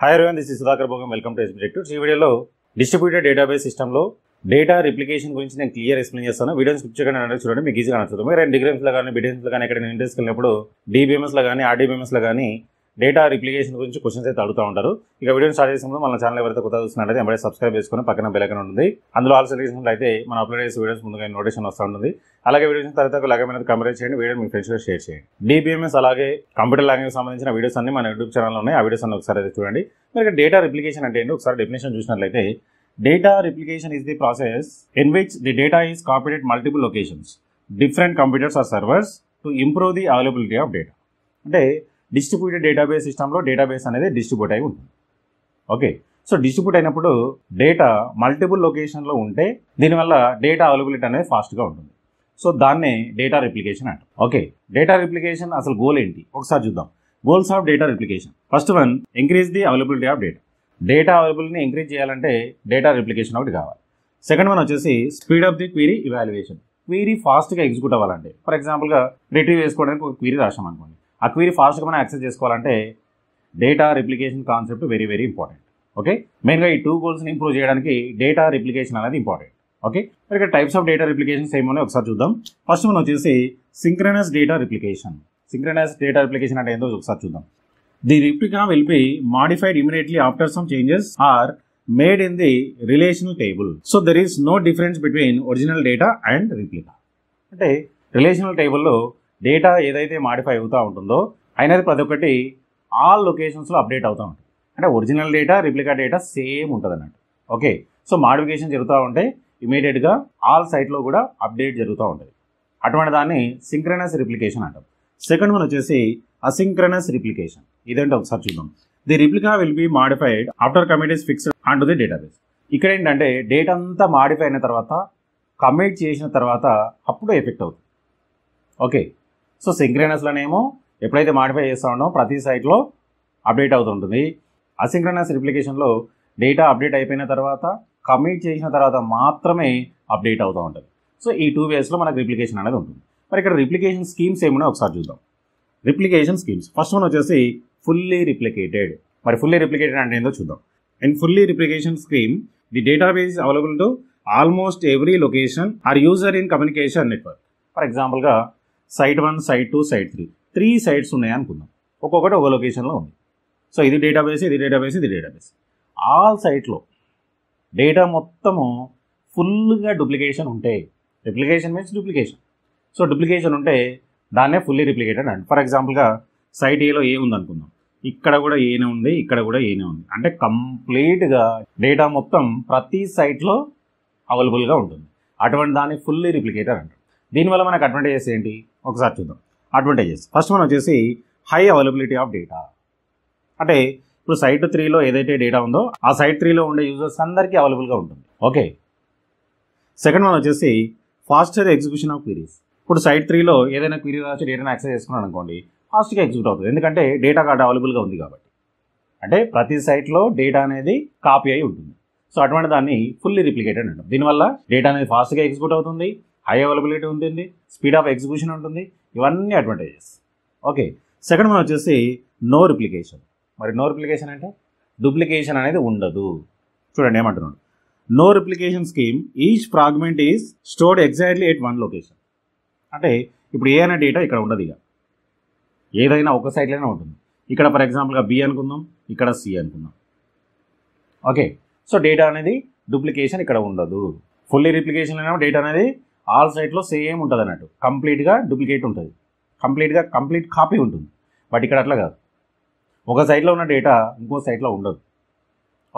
Hi everyone, this is Sudhakar Bhogam. Welcome to SBTech. ఈ వీడియోలో distributed database సిస్టంలో డేటా రిప్లికేషన్ గురించి నేను క్లియర్ ఎక్స్ప్లెయిన్ చేస్తాను. వీడియోని స్కిప్ చేయకుండా చూడండి, మీకు ఈజీగా నచ్చుతుంది. మీరు డిగ్రీమ్స్లో కానీ బిడిఎమ్స్లో కానీ ఎక్కడ ఇంట్రెస్ట్ వెళ్ళినప్పుడు DBMSలో కానీ RDBMSలో కానీ డేటా రిప్లికేషన్ గురించి క్వశ్చన్స్ అయితే అడుగుతూ ఉంటారు. ఇక వీడియోని స్టార్ట్ చేసిన మన ఛానల్ ఎవరైతే కొత్తగా చూస్తున్నారైతే ఎంబడే సబ్స్క్రైబ్ చేసుకుని పక్కన బెల్ ఐకాన్ ఉంటుంది. అందులో ఆల్ సెలెక్షన్స్ అయితే మనం అప్లోడ్ చేసే వీడియోస్ ముందుగా నోటిఫికేషన్ వస్తూ ఉంటుంది. అలాగే వీడియోస్ తర్వాత లగమైన కమెంట్ చేయండి, వీడియో మీ ఫ్రెండ్స్గా షేర్ చేయండి. DBMS అలాగే కంప్యూటర్ లాంగ్వేజ్ సంబంధించిన వీడియోస్ అన్ని మన యూట్యూబ్ ఛానల్లో ఉన్నాయి. ఆ వీడియోస్ అన్ని ఒకసారి అయితే చూడండి. మరి డేటా రిప్లికేషన్ అంటే ఏంటి ఒకసారి డెఫినేషన్ చూసినట్లయితే, data replication is the process in which the data is copied at multiple locations, different computers or servers to improve the availability of data. అంటే డిస్ట్రిబ్యూటెడ్ డేటాబేస్ సిస్టంలో డేటాబేస్ అనేది డిస్ట్రిబ్యూట్ అయి ఉంటుంది. Okay, so distribute అయినప్పుడు data multiple లొకేషన్లో ఉంటే దీనివల్ల data availability అనేది ఫాస్ట్గా ఉంటుంది. సో దాన్నే డేటా రిప్లికేషన్ అంటాం. ఓకే, డేటా రిప్లికేషన్ అసలు గోల్ ఏంటి ఒకసారి చూద్దాం. Goals of data replication. First one, increase the availability of data. Data అవైలబిలిటీని ఇంక్రీజ్ చేయాలంటే డేటా రిప్లికేషన్ ఒకటి కావాలి. సెకండ్ వన్ వచ్చేసి speed of the query evaluation. Query ఫాస్ట్గా ఎగ్జిక్యూట్ అవ్వాలంటే, ఫర్ ఎగ్జాంపుల్గా రిట్రీవ్ చేసుకోవడానికి ఒక క్వీరీ రాసాం అనుకోండి, ఆ క్వీరీ ఫాస్ట్గా మనం యాక్సెస్ చేసుకోవాలంటే data replication concept very very important. Okay, మెయిన్గా ఈ టూ గోల్స్ని ఇంప్రూవ్ చేయడానికి డేటా రిప్లికేషన్ అనేది ఇంపార్టెంట్. ఓకే, ఇక్కడ టైప్స్ ఆఫ్ డేటా రిప్లికేషన్స్ ఏమో ఒకసారి చూద్దాం. ఫస్ట్ వన్ వచ్చేసి synchronous data replication. Synchronous data replication అంటే ఏంటో ఒకసారి చూద్దాం. The replica will be modified immediately after some changes are made in the relational table. So there is no difference between original data and replica. అంటే relational టేబుల్లో data ఏదైతే modify అవుతూ ఉంటుందో అయినది ప్రతి ఒక్కటి ఆల్ లొకేషన్స్లో అప్డేట్ అవుతూ ఉంటుంది. అంటే original data replica data same ఉంటుంది అన్నట్టు. ఓకే, సో మాడిఫికేషన్ జరుగుతూ ఉంటే ఇమీడియట్గా ఆల్ సైట్లో కూడా అప్డేట్ జరుగుతూ ఉంటుంది. అటువంటి దాన్ని సింక్రనస్ రిప్లికేషన్ అంటాం. సెకండ్ వన్ వచ్చేసి అసింక్రనస్ రిప్లికేషన్. ఇదేంటో ఒకసారి చూద్దాం. The replica will be modified after commit is fixed on to the database. ఇక్కడ ఏంటంటే డేటా అంతా మాడిఫై అయిన తర్వాత కమిట్ చేసిన తర్వాత అప్పుడు ఎఫెక్ట్ అవుతుంది. ఓకే, సో సింక్రనస్లోనేమో ఎప్పుడైతే మాడిఫై చేస్తూ ఉన్నామో ప్రతి సైట్లో అప్డేట్ అవుతుంటుంది. అసింక్రనస్ రిప్లికేషన్లో డేటా అప్డేట్ అయిపోయిన తర్వాత కమిట్ చేసిన తర్వాత మాత్రమే అప్డేట్ అవుతూ ఉంటుంది. సో ఈ టూ వేస్లో మనకు రిప్లికేషన్ అనేది ఉంటుంది. మరి ఇక్కడ రిప్లికేషన్ స్కీమ్స్ ఏమైనా ఒకసారి చూద్దాం. Replication schemes. ఫస్ట్ వన్ వచ్చేసి ఫుల్లీ రిప్లికేటెడ్. మరి ఫుల్లీ రిప్లికేటెడ్ అంటే ఏంటో చూద్దాం. In fully replication scheme the database is available to almost every location or user in communication network. For ఎగ్జాంపుల్గా సైట్ 1, సైట్ 2, సైట్ 3 3 సైట్స్ ఉన్నాయి అనుకుందాం. ఒక్కొక్కటి ఒక లొకేషన్లో ఉంది. సో ఇది డేటాబేస్, ఇది డేటాబేస్, ఇది డేటాబేస్. ఆల్ సైట్లో డేటా మొత్తము ఫుల్గా డూప్లికేషన్ ఉంటే, replication means duplication. So duplication ఉంటే దాన్నే ఫుల్లీ రిప్లికేటెడ్ అండి. ఫర్ ఎగ్జాంపుల్గా సైట్ ఏలో ఏ ఉంది అనుకుందాం, ఇక్కడ కూడా ఏనే ఉంది, ఇక్కడ కూడా ఏనే ఉంది. అంటే కంప్లీట్గా డేటా మొత్తం ప్రతి సైట్లో అవైలబుల్గా ఉంటుంది. అటువంటి దాన్ని ఫుల్లీ రిప్లికేటెడ్ అంటారు. దీనివల్ల మనకు అడ్వాంటేజెస్ ఏంటి ఒకసారి చూద్దాం. అడ్వాంటేజెస్ ఫస్ట్ వన్ వచ్చేసి హై అవైలబిలిటీ ఆఫ్ డేటా. అంటే ఇప్పుడు సైట్ 3లో ఏదైతే డేటా ఉందో ఆ సైట్ 3లో ఉండే యూజర్స్ అందరికీ అవైలబుల్గా ఉంటుంది. ఓకే, సెకండ్ వన్ వచ్చేసి ఫాస్టర్ ఎగ్జిక్యూషన్ ఆఫ్ క్వీరీస్. ఇప్పుడు సైట్ 3లో ఏదైనా క్వీరీ రాసి డేటాను యాక్సెస్ చేసుకున్నాను అనుకోండి, ఫాస్ట్గా ఎగ్జిక్యూట్ అవుతుంది. ఎందుకంటే డేటా కార్డు అవైలబుల్గా ఉంది కాబట్టి. అంటే ప్రతి సైట్లో డేటా అనేది కాపీ అయి ఉంటుంది. సో అటువంటి దాన్ని ఫుల్లీ రిప్లికేటెడ్ అంటాం. దీనివల్ల డేటా అనేది ఫాస్ట్గా ఎగ్జిక్యూట్ అవుతుంది, హై అవైలబిలిటీ ఉంటుంది, స్పీడ్ ఆఫ్ ఎగ్జిక్యూషన్ ఉంటుంది. ఇవన్నీ అడ్వాంటేజెస్. ఓకే, సెకండ్ వన్ వచ్చేసి నో రిప్లికేషన్. మరి నో రిప్లికేషన్ అంటే డూప్లికేషన్ అనేది ఉండదు. చూడండి ఏమంటున్నాడు. No replication scheme each fragment is stored exactly at one location. అంటే ఇప్పుడు ఏ అనే డేటా ఇక్కడ ఉండదు. ఇక ఏదైనా ఒక సైట్లోనే ఉంటుంది. ఇక్కడ ఫర్ ఎగ్జాంపుల్గా బి అనుకుందాం, ఇక్కడ సి అనుకుందాం. ఓకే, సో డేటా అనేది డూప్లికేషన్ ఇక్కడ ఉండదు. ఫుల్లీ రిప్లికేషన్ అయినా డేటా అనేది ఆల్ సైట్లో సేమ్ ఉంటుంది అన్నట్టు. కంప్లీట్గా డూప్లికేట్ ఉంటుంది, కంప్లీట్ కాపీ ఉంటుంది. బట్ ఇక్కడ అట్లా కాదు, ఒక సైట్లో ఉన్న డేటా ఇంకో సైట్లో ఉండదు.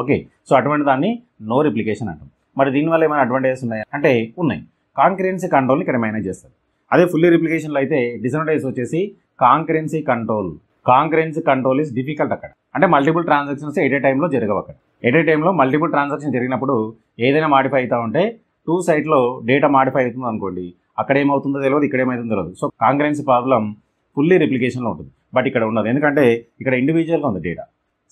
ఓకే, సో అటువంటి దాన్ని నో రిప్లికేషన్ అంటాం. మరి దీనివల్ల ఏమైనా అడ్వాంటేజెస్ ఉన్నాయా అంటే ఉన్నాయి. కాంకరెన్సీ కంట్రోల్ ఇక్కడ మేనేజ్ చేస్తారు. అదే ఫుల్లీ రిప్లికేషన్లో అయితే డిసడ్వాంటేజ్ వచ్చేసి concurrency control. Concurrency control is difficult అక్కడ. అంటే మల్టిపుల్ ట్రాన్సాక్షన్స్ ఎట్ ఏ టైంలో జరగవు అక్కడ. ఎట్ ఏ టైంలో మల్టిపుల్ ట్రాన్సాక్షన్ జరిగినప్పుడు ఏదైనా మాడిఫై అవుతా ఉంటే టూ సైట్లో డేటా మాడిఫై అవుతుంది అనుకోండి, అక్కడ ఏమవుతుందో తెలియదు, ఇక్కడ ఏమవుతుందో తెలియదు. సో కాంకరెన్సీ ప్రాబ్లం ఫుల్లీ రిప్లికేషన్లో ఉంటుంది. బట్ ఇక్కడ ఉండదు, ఎందుకంటే ఇక్కడ ఇండివిజువల్గా ఉంది డేటా.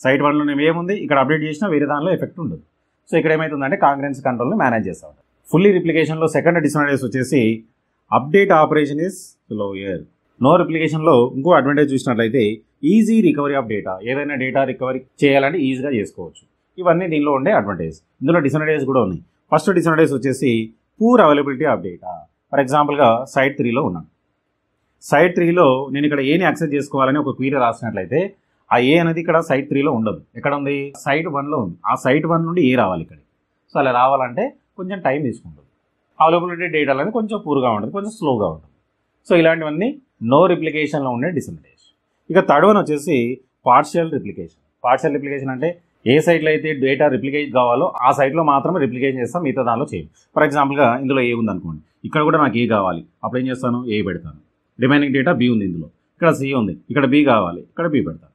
సైట్ 1లో ఏముంది ఇక్కడ అప్డేట్ చేసినా వేరే దానిలో ఎఫెక్ట్ ఉండదు. సో ఇక్కడ ఏమవుతుందంటే కాంకరెన్సీ కంట్రోల్ని మేనేజ్ చేస్తూ ఉంటారు. ఫుల్లీ రిప్లికేషన్లో సెకండ్ డిసడ్వాంటేజ్ వచ్చేసి update operation is slower. No రిప్లికేషన్లో ఇంకో అడ్వాంటేజ్ చూసినట్లయితే ఈజీ రికవరీ ఆఫ్ డేటా, ఏదైనా డేటా రికవరీ చేయాలంటే ఈజీగా చేసుకోవచ్చు. ఇవన్నీ దీనిలో ఉండే అడ్వాంటేజ్. ఇందులో డిసడ్వాంటేజ్ కూడా ఉన్నాయి. ఫస్ట్ డిసడ్వాంటేజ్ వచ్చేసి poor availability of data. For ఎగ్జాంపుల్గా సైట్ 3లో ఉన్నాను. సైట్ 3లో నేను ఇక్కడ ఏని యాక్సెస్ చేసుకోవాలని ఒక క్వీరీ రాసినట్లయితే ఆ ఏ అనేది ఇక్కడ సైట్ 3లో ఉండదు. ఎక్కడ ఉంది? సైట్ 1లో ఉంది. ఆ సైట్ 1 నుండి ఏ రావాలి ఇక్కడ. సో అలా రావాలంటే కొంచెం టైం తీసుకుంటుంది. అవైలబిలిటీ డేటా అనేది కొంచెం పూర్గా ఉంటుంది, కొంచెం స్లోగా ఉంటుంది. సో ఇలాంటివన్నీ నో రిప్లికేషన్లో ఉండే డిసడ్వాంటేజ్. ఇక థర్డ్ వన్ వచ్చేసి పార్షియల్ రిప్లికేషన్. పార్షియల్ రిప్లికేషన్ అంటే ఏ సైట్లో అయితే డేటా రిప్లికేట్ కావాలో ఆ సైట్లో మాత్రమే రిప్లికేషన్ చేస్తాం, మిగతా దానిలో చేయం. ఫర్ ఎగ్జాంపుల్గా ఇందులో ఏ ఉంది అనుకోండి, ఇక్కడ కూడా నాకు ఏ కావాలి, అప్పుడు ఏం చేస్తాను? ఏ పెడతాను. రిమైనింగ్ డేటా బి ఉంది, ఇందులో ఇక్కడ సి ఉంది, ఇక్కడ బి కావాలి, ఇక్కడ బి పెడతాను.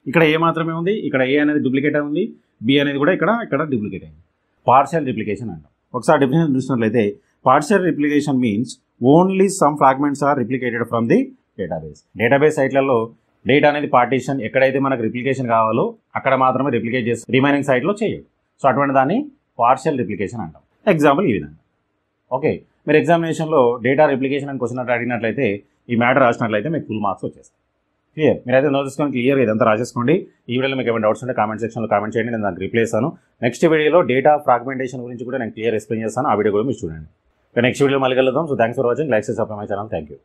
ఇక్కడ ఏ మాత్రమే ఉంది, ఇక్కడ ఏ అనేది డూప్లికేట్ ఉంది, బి అనేది కూడా ఇక్కడ డూప్లికేట్ అయింది. పార్షియల్ రిప్లికేషన్ అంటాం. ఒకసారి డెఫినేషన్ చూసినట్లయితే partial replication means only some fragments are replicated from the database. Database సైట్లలో డేటా అనేది పార్టీషన్ ఎక్కడైతే మనకు రిప్లికేషన్ కావాలో అక్కడ మాత్రమే రిప్లికేట్ చేసి రిమైనింగ్ సైట్లో చేయదు. సో అటువంటి దాన్ని పార్షియల్ రిప్లికేషన్ అంటాం. ఎగ్జాంపుల్ ఈ విధంగా. ఓకే, మీరు ఎగ్జామినేషన్లో డేటా రిప్లికేషన్ అని క్వశ్చన్ అడిగినట్లయితే ఈ మ్యాటర్ రాసినట్లయితే మీకు ఫుల్ మార్క్స్ వచ్చేస్తాయి. క్లియర్? మీరైతే నోట్ చేసుకొని క్లియర్ ఇదంతా రాసేసుకోండి. ఈ వీడియోలో మీకు ఏమైనా డౌట్స్ ఉంటే కామెంట్ సెక్షన్లో కామెంట్ చేయండి, నేను దానికి రిప్లై చేస్తాను. నెక్స్ట్ వీడియోలో డేటా ఫ్రాగ్మెంటేషన్ గురించి కూడా నేను క్లియర్ ఎక్స్ప్లెయిన్ చేస్తాను. ఆ వీడియో కూడా మీరు చూడండి. నెక్స్ట్ వీడియో మళ్ళీ కలుద్దాం. So thanks for watching. Like చేసి subscribe my channel. Thank you.